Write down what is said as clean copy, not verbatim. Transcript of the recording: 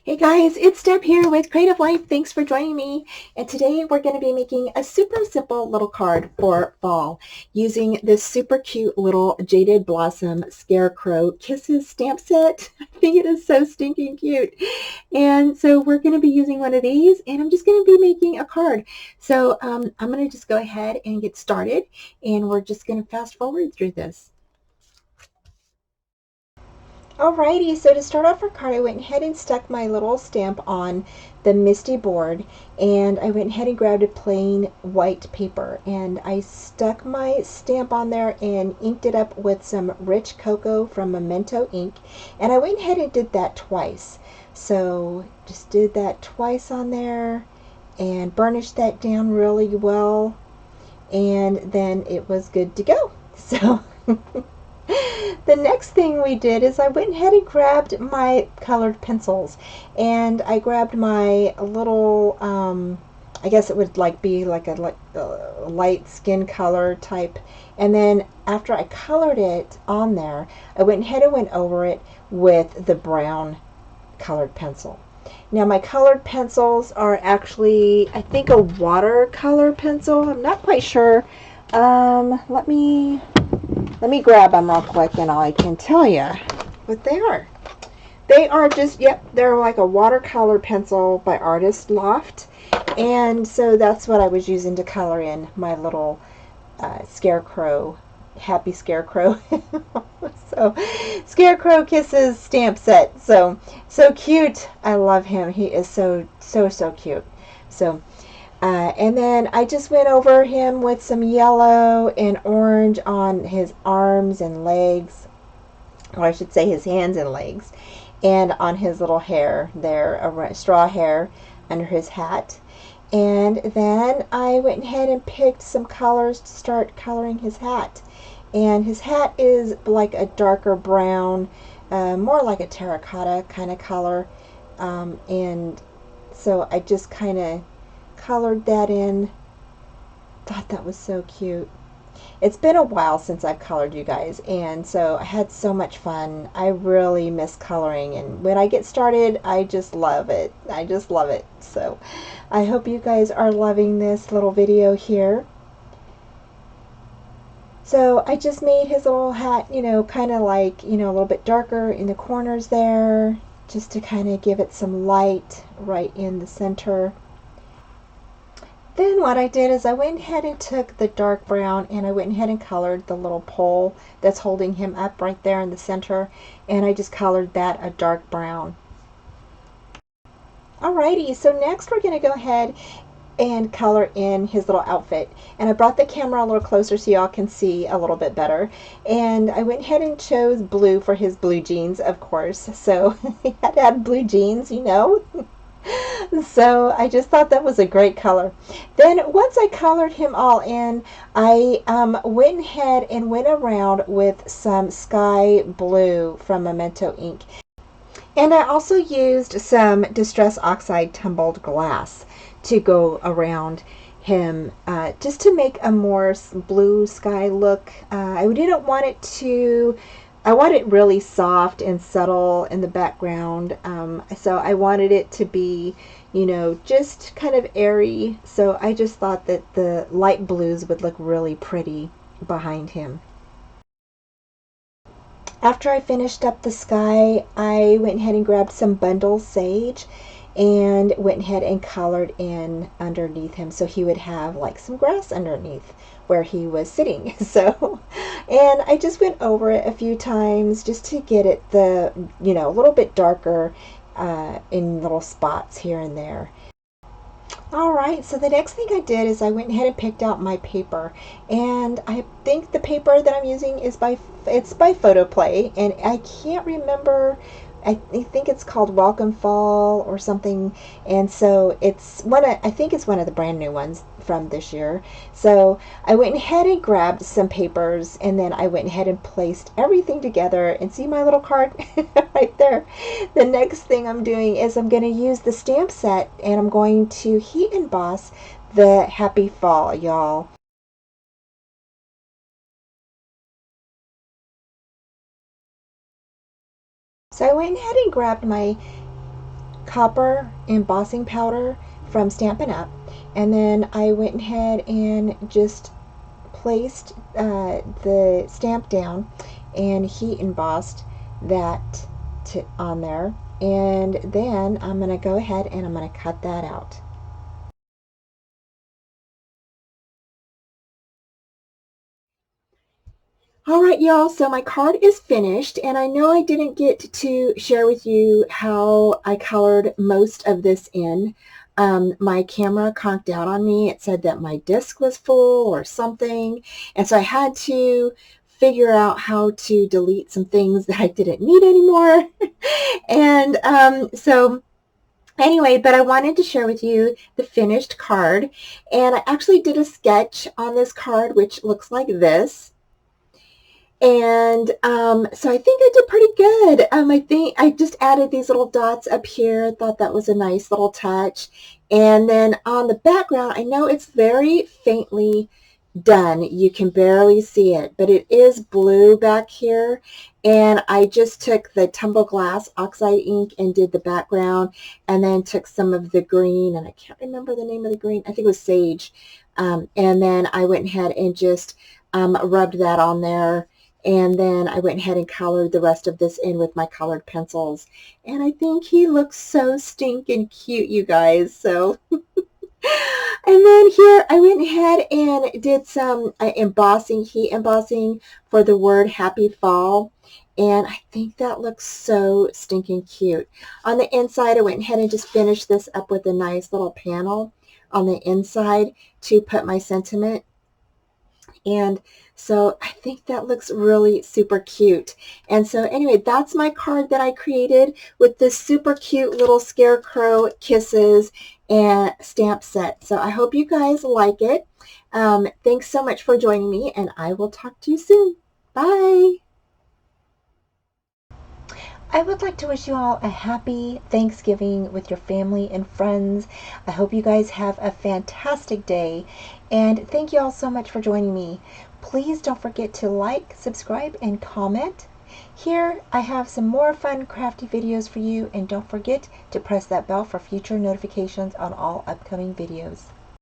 Hey guys, it's Deb here with Creative Life. Thanks for joining me. And today we're going to be making a super simple little card for fall using this super cute little Jaded Blossom Scarecrow Kisses stamp set. I think it is so stinking cute. And so we're going to be using one of these, and I'm just going to be making a card. So I'm going to just go ahead and get started, and we're just going to fast forward through this. Alrighty, so to start off our card, I went ahead and stuck my little stamp on the Misty board, and I went ahead and grabbed a plain white paper, and I stuck my stamp on there and inked it up with some rich cocoa from Memento ink, and I went ahead and did that twice. So just did that twice on there and burnished that down really well, and then it was good to go. So the next thing we did is I went ahead and grabbed my colored pencils, and I grabbed my little, I guess it would be like a light skin color type, and then after I colored it on there, I went ahead and went over it with the brown colored pencil. Now my colored pencils are actually, I think, a watercolor pencil. I'm not quite sure. Let me grab them real quick and I can tell you what they are. They are just, yep, they're like a watercolor pencil by Artist Loft. And so that's what I was using to color in my little scarecrow, happy scarecrow. So, Scarecrow Kisses stamp set. So cute. I love him. He is so cute. So, and then I just went over him with some yellow and orange on his arms and legs, or I should say his hands and legs, and on his little hair there, straw hair under his hat. And then I went ahead and picked some colors to start coloring his hat. And his hat is like a darker brown, more like a terracotta kind of color. And so I just kind of colored that in. Thought that was so cute. It's been a while since I've colored, you guys, and so I had so much fun. I really miss coloring, and when I get started, I just love it. I just love it. So I hope you guys are loving this little video here. So I just made his little hat, kind of like, a little bit darker in the corners there, just to kind of give it some light right in the center. Then what I did is I went ahead and took the dark brown and I went ahead and colored the little pole that's holding him up right there in the center, and I just colored that a dark brown. Alrighty, so next we're going to go ahead and color in his little outfit, and I brought the camera a little closer so y'all can see a little bit better, and I went ahead and chose blue for his blue jeans, of course. So he had to have blue jeans, So I just thought that was a great color. Then once I colored him all in, I went ahead and went around with some sky blue from Memento ink. And I also used some Distress Oxide tumbled glass to go around him, just to make a more blue sky look. I didn't want it to, I want it really soft and subtle in the background, so I wanted it to be, just kind of airy, so I just thought that the light blues would look really pretty behind him. After I finished up the sky, I went ahead and grabbed some bundle sage and went ahead and colored in underneath him so he would have like some grass underneath where he was sitting. So, and I just went over it a few times just to get it a little bit darker in little spots here and there. Alright, so the next thing I did is I went ahead and picked out my paper, and I think the paper that I'm using is by Photoplay, and I can't remember, I think it's called Welcome Fall or something, and so it's I think it's one of the brand new ones from this year. So I went ahead and grabbed some papers, and then I went ahead and placed everything together, and see my little card right there. The next thing I'm doing is I'm going to use the stamp set, and I'm going to heat emboss the happy fall, y'all. So I went ahead and grabbed my copper embossing powder from Stampin' Up, and then I went ahead and just placed the stamp down and heat embossed that on there, and then I'm going to go ahead and I'm going to cut that out. All right, y'all, so my card is finished, and I know I didn't get to share with you how I colored most of this in. My camera conked out on me. It said that my disc was full or something, and so I had to figure out how to delete some things that I didn't need anymore. And so anyway, but I wanted to share with you the finished card, and I actually did a sketch on this card, which looks like this. And so I think I did pretty good. I think I just added these little dots up here. Thought that was a nice little touch. And then on the background, I know it's very faintly done. You can barely see it, but it is blue back here. And I just took the Tumble Glass oxide ink and did the background, and then took some of the green, and I can't remember the name of the green. I think it was sage. And then I went ahead and just rubbed that on there. And then I went ahead and colored the rest of this in with my colored pencils. And I think he looks so stinking cute, you guys. So, and then here I went ahead and did some embossing, heat embossing for the word Happy Fall. And I think that looks so stinking cute. On the inside, I went ahead and just finished this up with a nice little panel on the inside to put my sentiment. And so I think that looks really super cute. And so anyway, that's my card that I created with this super cute little Scarecrow Kisses and stamp set. So I hope you guys like it. Thanks so much for joining me, and I will talk to you soon. Bye. I would like to wish you all a happy Thanksgiving with your family and friends. I hope you guys have a fantastic day, and thank you all so much for joining me. Please don't forget to like, subscribe, and comment. Here I have some more fun crafty videos for you, and don't forget to press that bell for future notifications on all upcoming videos.